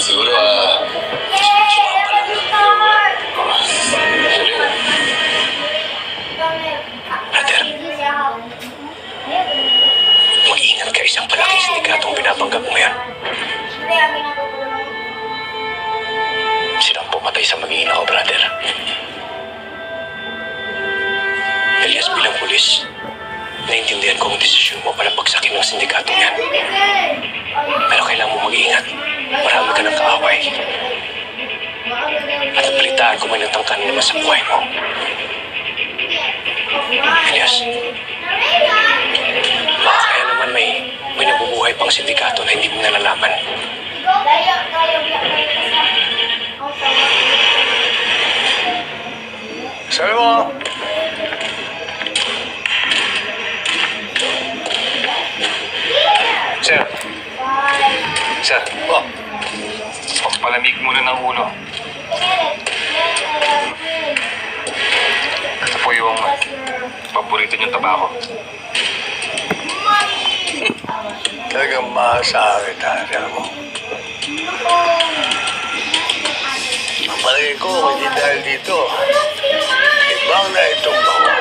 Siguro, Brother, mag-iingat ka, isang palaking sindikatong binabanggap mo yan. Sino ang pumatay sa mag-iina ko, brother? Elias, bilang pulis, naintindihan ko ang desisyon mo para pagsakin ng sindikatong yan. Pero kailangan mo mag-iingat. Marami ka ng kaaway. At nabalitaan ko may natangkan naman sa buhay mo. Elias, baka kaya naman may nabubuhay pang sindikato na hindi mo nalalaman. Sabi mo, Sir, pampalamig muna ng ulo. Ito po yung paborito niyong tabako. Talagang masasabi tayo mo. Ang palagay ko, hindi dahil dito. Ibang na itong bako.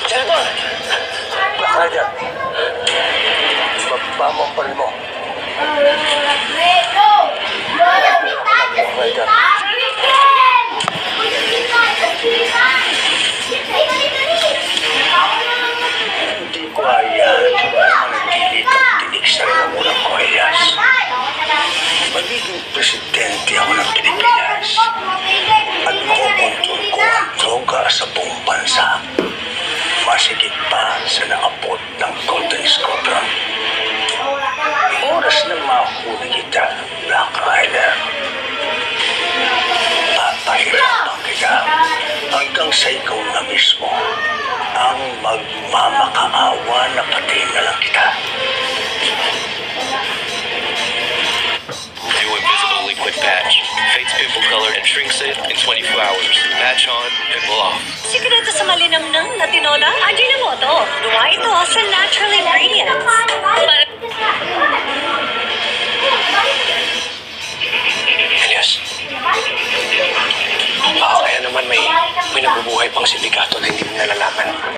Senator! Baka dyan. Bababa mo ang pari mo. Hindi ko ayan. Manatili kang tinig sa rin mo, Elias. Magiging presidente ako ng Pilipinas. At makukontrol ko ang droga sa buong bansa. Masigit pa sa naabot ng Golden Squadron. Oras na mahuli kita, Black Rider. Papahirapan kita hanggang sa ikaw na mismo ang magmamakaawa na pati na lang kita. New invisible liquid patch. Fades pimple color and shrinks it in 24 hours. Patch on, pimple off. Sikreto sa malinamnang na tinola, Ajinomoto. Gawa ito sa natural ingredients. Elias, baka kaya naman may nabubuhay pang sindikato na hindi mo nalalaman.